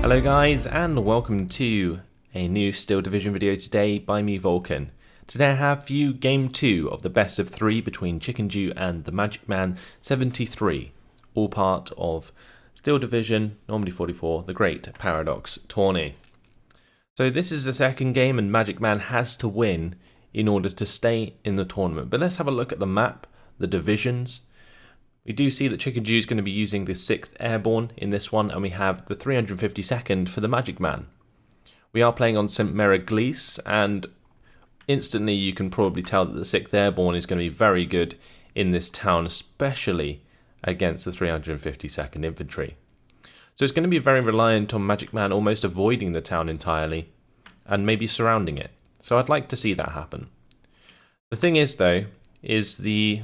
Hello guys, and welcome to a new Steel Division video today by me, Vulcan. Today I have for you Game 2 of the best of 3 between ChickenDew and TheMagicMan73, all part of Steel Division, Normandy 44, the Great Paradox Tourney. So this is the second game and Magic Man has to win in order to stay in the tournament. But let's have a look at the map, the divisions. We do see that ChickenDew is going to be using the 6th Airborne in this one, and we have the 352nd for the Magic Man. We are playing on Sainte-Mère-Église, and instantly you can probably tell that the 6th Airborne is going to be very good in this town, especially against the 352nd Infantry. So it's going to be very reliant on Magic Man almost avoiding the town entirely, and maybe surrounding it. So I'd like to see that happen. The thing is, though, is the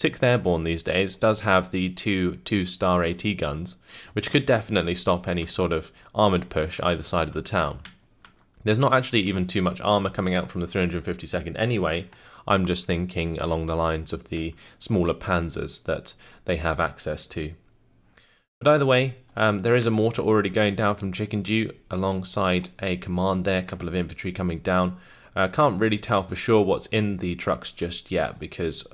6th Airborne these days does have the two-star AT guns, which could definitely stop any sort of armoured push either side of the town. There's not actually even too much armour coming out from the 352nd anyway. I'm just thinking along the lines of the smaller panzers that they have access to. But either way, there is a mortar already going down from ChickenDew alongside a command there, a couple of infantry coming down. Can't really tell for sure what's in the trucks just yet because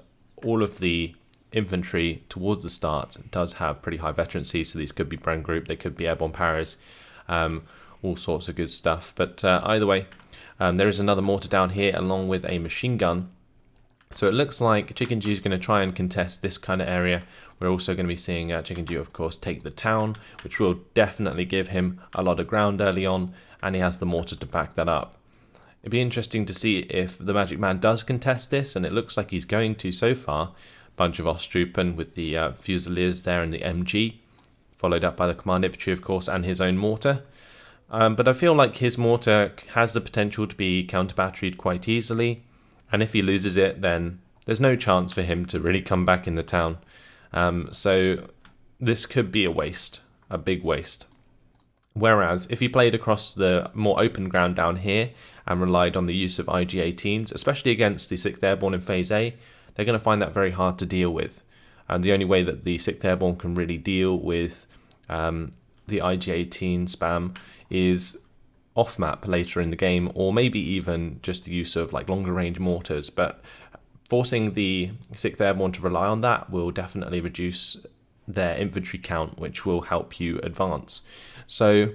all of the infantry towards the start does have pretty high veterancy, so these could be Brand Group, they could be Airborne Paras, all sorts of good stuff. But either way, there is another mortar down here along with a machine gun. So it looks like ChickenDew is going to try and contest this kind of area. We're also going to be seeing ChickenDew, of course, take the town, which will definitely give him a lot of ground early on, and he has the mortar to back that up. It'd be interesting to see if the Magic Man does contest this, and it looks like he's going to so far. Bunch of Osttroopen with the Fusiliers there and the MG, followed up by the Command Infantry, of course, and his own mortar. But I feel like his mortar has the potential to be counter-batteried quite easily, and if he loses it, then there's no chance for him to really come back in the town. So this could be a waste, a big waste. Whereas if he played across the more open ground down here and relied on the use of IG-18s, especially against the 6th Airborne in Phase A, they're going to find that very hard to deal with. And the only way that the 6th Airborne can really deal with the IG-18 spam is off-map later in the game, or maybe even just the use of like longer range mortars. But forcing the 6th Airborne to rely on that will definitely reduce their infantry count, which will help you advance. So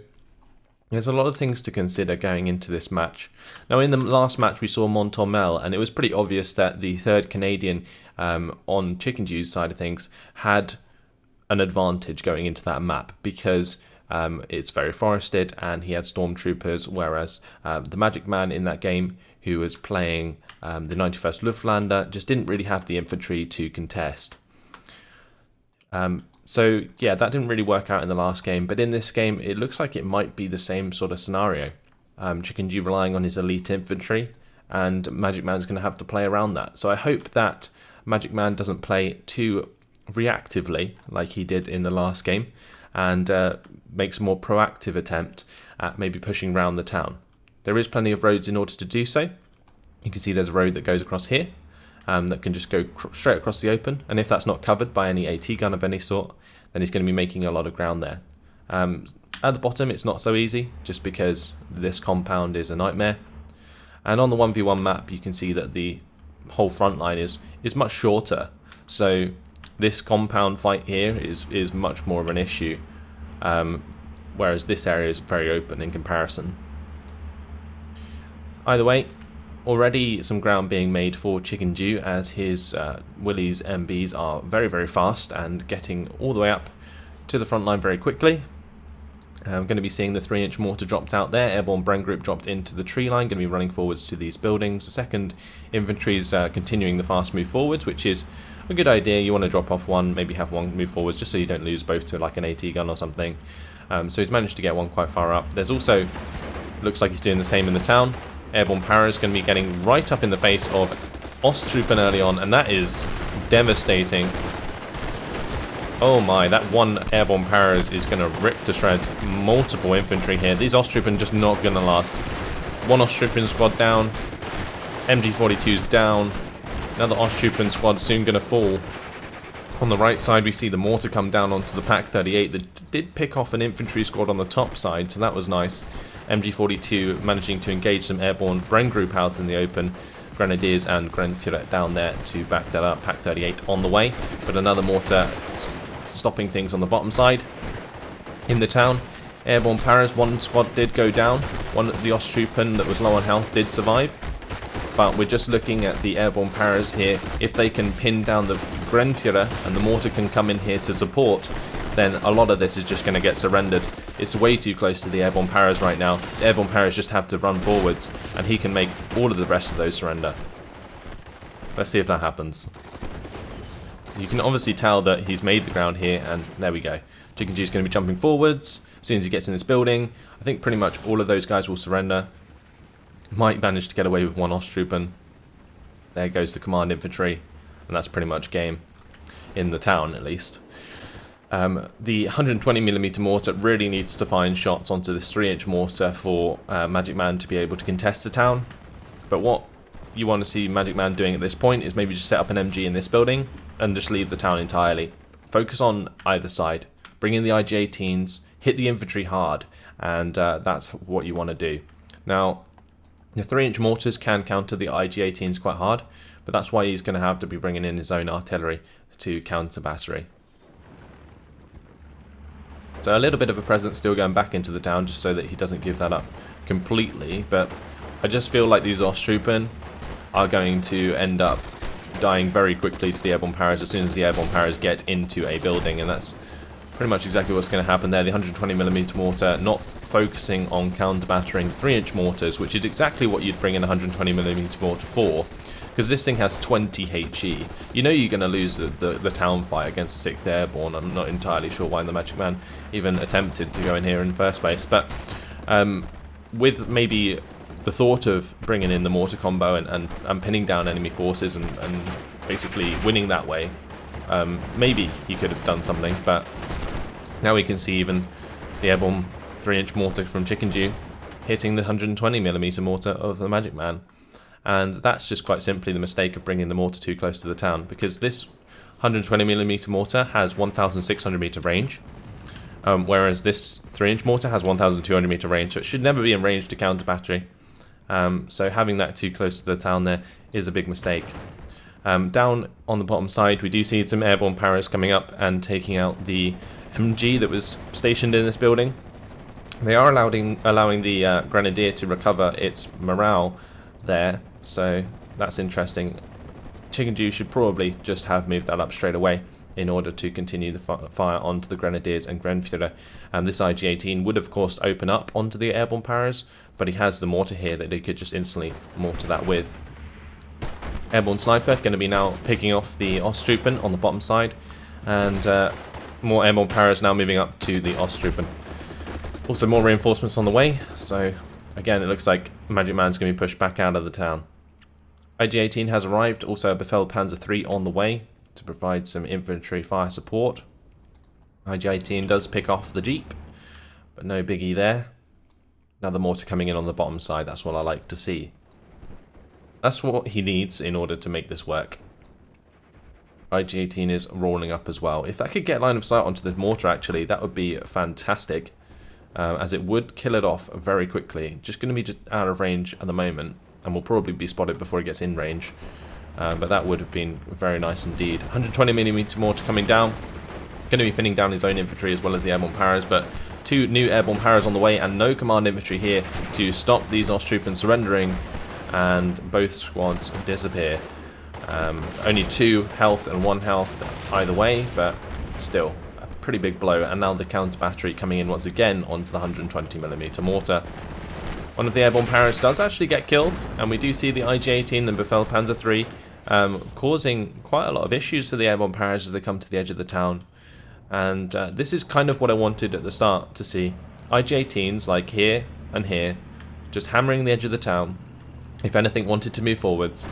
there's a lot of things to consider going into this match. Now in the last match we saw Montormel, and it was pretty obvious that the 3rd Canadian on ChickenDew's side of things had an advantage going into that map because it's very forested and he had stormtroopers, whereas the Magic Man in that game, who was playing the 91st Luftlander, just didn't really have the infantry to contest. So yeah, that didn't really work out in the last game, but in this game it looks like it might be the same sort of scenario. ChickenDew relying on his elite infantry, and Magic Man's going to have to play around that. So I hope that Magic Man doesn't play too reactively like he did in the last game, and makes a more proactive attempt at maybe pushing around the town. There is plenty of roads in order to do so. You can see there's a road that goes across here. That can just go straight across the open, and if that's not covered by any AT gun of any sort, then he's going to be making a lot of ground there. At the bottom it's not so easy, just because this compound is a nightmare, and on the 1v1 map you can see that the whole front line is much shorter, so this compound fight here is much more of an issue, whereas this area is very open in comparison. Either way, already some ground being made for ChickenDew as his Willys MBs are very, very fast and getting all the way up to the front line very quickly. I'm going to be seeing the 3-inch mortar dropped out there. Airborne Brand Group dropped into the tree line, going to be running forwards to these buildings. The 2nd Infantry is continuing the fast move forwards, which is a good idea. You want to drop off one, maybe have one move forwards, just so you don't lose both to like an AT gun or something. So he's managed to get one quite far up. There's also, looks like he's doing the same in the town. Airborne Para is going to be getting right up in the face of Osttroopen early on, and that is devastating. Oh my, that one Airborne Para is going to rip to shreds multiple infantry here. These Osttroopen just not going to last. One Osttroopen squad down. MG42's down. Another Osttroopen squad soon going to fall. On the right side, we see the mortar come down onto the Pack 38 that did pick off an infantry squad on the top side, so that was nice. MG42 managing to engage some airborne Bren group out in the open. Grenadiers and Grenadier down there to back that up. Pack 38 on the way, but another mortar stopping things on the bottom side. In the town, airborne paras, one squad did go down. One, the Osttruppen that was low on health, did survive. But we're just looking at the airborne paras here. If they can pin down the Grenadier and the mortar can come in here to support, then a lot of this is just going to get surrendered. It's way too close to the airborne paras right now. The airborne paras just have to run forwards, and he can make all of the rest of those surrender. Let's see if that happens. You can obviously tell that he's made the ground here, and there we go. ChickenDew is going to be jumping forwards as soon as he gets in this building. I think pretty much all of those guys will surrender. Might manage to get away with one Osttruppen. There goes the command infantry, and that's pretty much game in the town at least. The 120mm mortar really needs to find shots onto this 3-inch mortar for MagicMan to be able to contest the town. But what you want to see MagicMan doing at this point is maybe just set up an MG in this building and just leave the town entirely. Focus on either side. Bring in the IG-18s, hit the infantry hard, and that's what you want to do. Now, the 3-inch mortars can counter the IG-18s quite hard, but that's why he's going to have to be bringing in his own artillery to counter battery. So a little bit of a presence still going back into the town just so that he doesn't give that up completely, but I just feel like these Osttruppen are going to end up dying very quickly to the airborne paras as soon as the airborne paras get into a building, and that's pretty much exactly what's going to happen there. The 120mm mortar not focusing on counter-battering 3-inch mortars, which is exactly what you'd bring in a 120mm mortar for, because this thing has 20 HE. You know you're going to lose the town fight against the 6th Airborne. I'm not entirely sure why the MagicMan even attempted to go in here in the first place, but with maybe the thought of bringing in the mortar combo and pinning down enemy forces and basically winning that way, maybe he could have done something, but now we can see even the airborne 3-inch mortar from ChickenDew hitting the 120mm mortar of the MagicMan. And that's just quite simply the mistake of bringing the mortar too close to the town, because this 120mm mortar has 1,600 meter range, whereas this 3-inch mortar has 1,200 meter range, so it should never be in range to counter battery. So having that too close to the town there is a big mistake. Down on the bottom side, we do see some airborne paras coming up and taking out the MG that was stationed in this building. They are allowing the Grenadier to recover its morale there, so that's interesting. ChickenDew should probably just have moved that up straight away in order to continue the fire onto the Grenadiers and Grenadier. And this IG-18 would of course open up onto the airborne paras, but he has the mortar here that he could just instantly mortar that with. Airborne Sniper going to be now picking off the Osttruppen on the bottom side, and more airborne paras now moving up to the Osttruppen. Also more reinforcements on the way, so again it looks like MagicMan's going to be pushed back out of the town. IG-18 has arrived, also a Befehlpanzer III on the way to provide some infantry fire support. IG-18 does pick off the Jeep, but no biggie there. Now the mortar coming in on the bottom side, that's what I like to see. That's what he needs in order to make this work. IG-18 is rolling up as well. If that could get line of sight onto the mortar actually, that would be fantastic, as it would kill it off very quickly. Just going to be out of range at the moment, and will probably be spotted before it gets in range. But that would have been very nice indeed. 120mm mortar coming down. Going to be pinning down his own infantry as well as the airborne paras, but 2 new airborne paras on the way and no command infantry here to stop these Osttruppen surrendering, and both squads disappear. Only 2 health and 1 health either way, but still a pretty big blow. And now the counter battery coming in once again onto the 120mm mortar. One of the airborne paras does actually get killed, and we do see the IG-18 and Befehlpanzer III causing quite a lot of issues for the airborne paras as they come to the edge of the town. And this is kind of what I wanted at the start to see. IG-18s like here and here, just hammering the edge of the town. If anything, wanted to move forwards,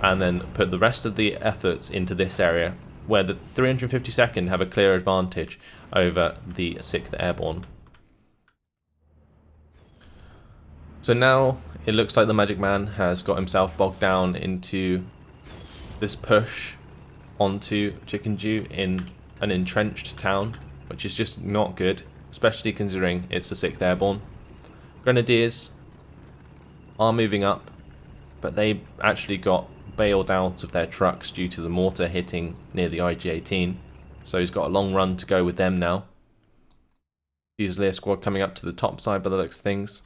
and then put the rest of the efforts into this area, where the 352nd have a clear advantage over the 6th Airborne. So now it looks like the MagicMan has got himself bogged down into this push onto ChickenDew in an entrenched town, which is just not good, especially considering it's the 6th Airborne. Grenadiers are moving up, but they actually got bailed out of their trucks due to the mortar hitting near the IG-18, so he's got a long run to go with them now. Fusilier squad coming up to the top side by the looks of things,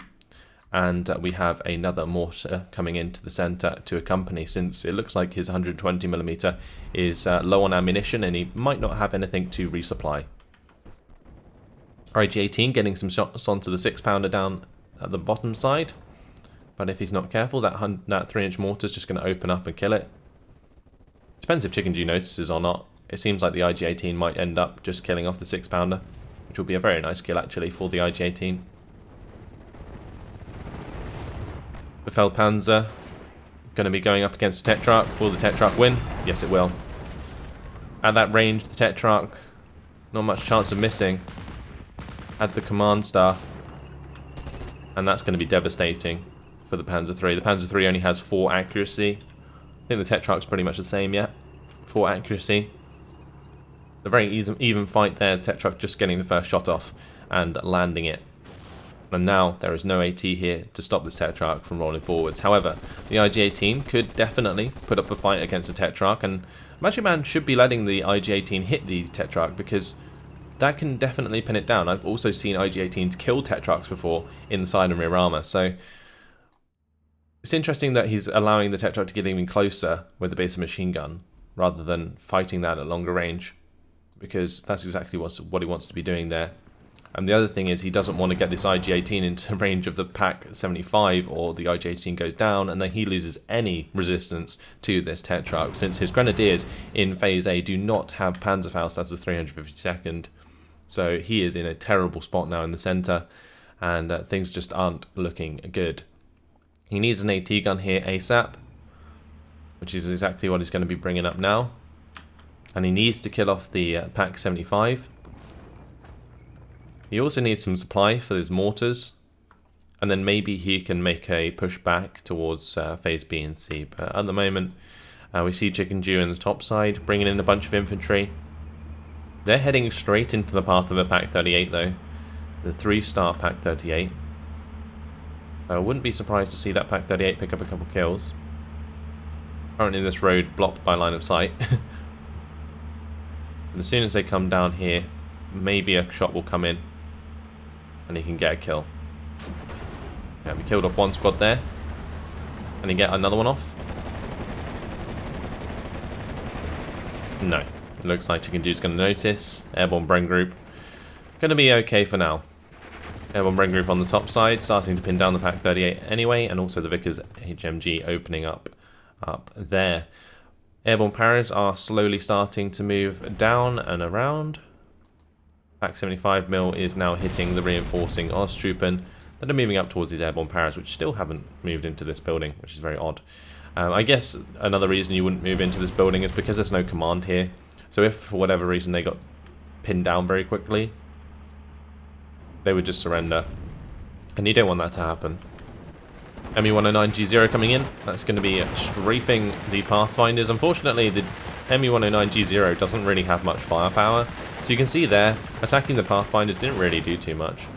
and we have another mortar coming into the centre to accompany, since it looks like his 120mm is low on ammunition and he might not have anything to resupply. IG-18 getting some shots onto the 6-pounder down at the bottom side, but if he's not careful, that 3-inch mortar is just going to open up and kill it. Depends if ChickenDew notices or not. It seems like the IG-18 might end up just killing off the 6-pounder, which will be a very nice kill actually for the IG-18. The Feldpanzer going to be going up against the Tetrarch. Will the Tetrarch win? Yes, it will. At that range, the Tetrarch, not much chance of missing. Had the command star, and that's going to be devastating for the Panzer III. The Panzer III only has 4 accuracy. I think the Tetrarch's pretty much the same, yeah. 4 accuracy. A very even fight there. The Tetrarch just getting the first shot off and landing it. And now there is no AT here to stop this Tetrarch from rolling forwards. However, the IG-18 could definitely put up a fight against the Tetrarch, and MagicMan should be letting the IG-18 hit the Tetrarch, because that can definitely pin it down. I've also seen IG-18s kill Tetrarchs before in the side and rear armor, so it's interesting that he's allowing the Tetrarch to get even closer with the base of machine gun rather than fighting that at longer range, because that's exactly what he wants to be doing there. And the other thing is, he doesn't want to get this IG-18 into range of the Pak-75, or the IG-18 goes down and then he loses any resistance to this Tetrarch, since his Grenadiers in Phase A do not have Panzerfaust as the 352nd. So he is in a terrible spot now in the centre, and things just aren't looking good. He needs an AT gun here ASAP, which is exactly what he's going to be bringing up now. And he needs to kill off the Pak-75. He also needs some supply for his mortars, and then maybe he can make a push back towards Phase B and C. But at the moment, we see ChickenDew in the top side, bringing in a bunch of infantry. They're heading straight into the path of a Pak-38 though, the 3-star Pak-38. I wouldn't be surprised to see that Pak-38 pick up a couple kills. Currently this road blocked by line of sight. And as soon as they come down here, maybe a shot will come in and he can get a kill. Yeah, we killed off one squad there. Can he get another one off? No. It looks like ChickenDew's going to notice. Airborne Bren Group going to be okay for now. Airborne Bren Group on the top side, starting to pin down the Pak-38 anyway, and also the Vickers HMG opening up there. Airborne Paras are slowly starting to move down and around. Pak-75 is now hitting the reinforcing Osttroopen that are moving up towards these Airborne Paras, which still haven't moved into this building, which is very odd. I guess another reason you wouldn't move into this building is because there's no command here. So if for whatever reason they got pinned down very quickly, they would just surrender. And you don't want that to happen. ME-109G0 coming in. That's going to be strafing the Pathfinders. Unfortunately, the ME-109G0 doesn't really have much firepower. So you can see there, attacking the Pathfinders didn't really do too much.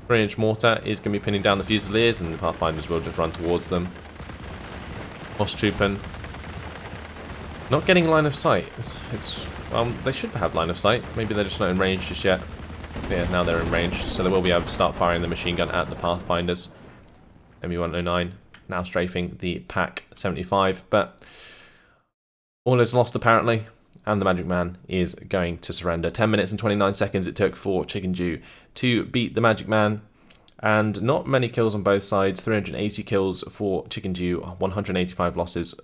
3-inch mortar is going to be pinning down the Fusiliers, and the Pathfinders will just run towards them. Osttroopen not getting line of sight. They should have line of sight. Maybe they're just not in range just yet. Yeah, now they're in range, so they will be able to start firing the machine gun at the Pathfinders. ME-109 now strafing the Pak-75, but all is lost apparently, and the MagicMan is going to surrender. 10 minutes and 29 seconds it took for ChickenDew to beat the MagicMan, and not many kills on both sides. 380 kills for ChickenDew, 185 losses,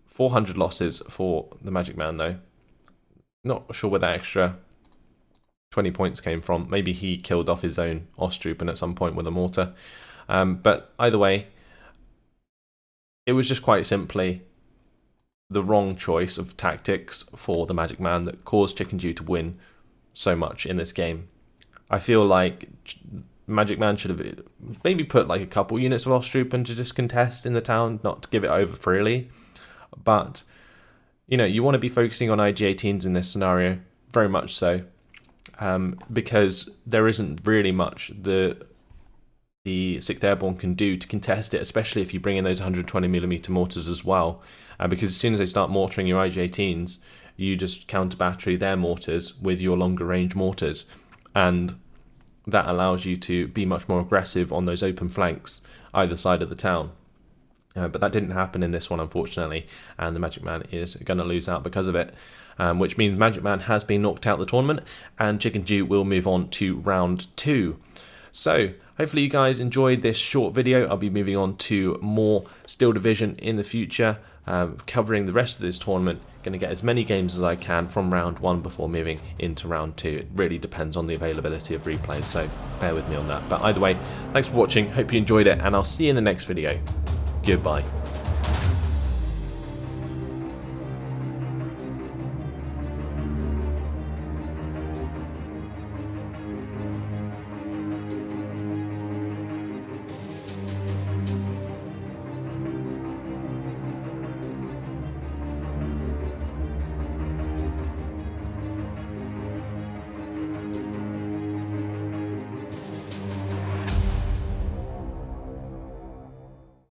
400 losses for the MagicMan though. Not sure where that extra 20 points came from. Maybe he killed off his own Osttroopen at some point with a mortar. But either way, it was just quite simply the wrong choice of tactics for the MagicMan that caused ChickenDew to win so much in this game. I feel like MagicMan should have maybe put like a couple units of Osttroopen to just contest in the town, not to give it over freely. But you know, you want to be focusing on IG-18s in this scenario, very much so, because there isn't really much the 6th Airborne can do to contest it, especially if you bring in those 120mm mortars as well, because as soon as they start mortaring your IG-18s, you just counter battery their mortars with your longer range mortars, and that allows you to be much more aggressive on those open flanks either side of the town. But that didn't happen in this one, unfortunately, and the Magic Man is going to lose out because of it, which means Magic Man has been knocked out of the tournament, and ChickenDew will move on to round 2. So, hopefully you guys enjoyed this short video. I'll be moving on to more Steel Division in the future, covering the rest of this tournament. Going to get as many games as I can from round 1 before moving into round 2. It really depends on the availability of replays, so bear with me on that. But either way, thanks for watching, hope you enjoyed it, and I'll see you in the next video. Goodbye.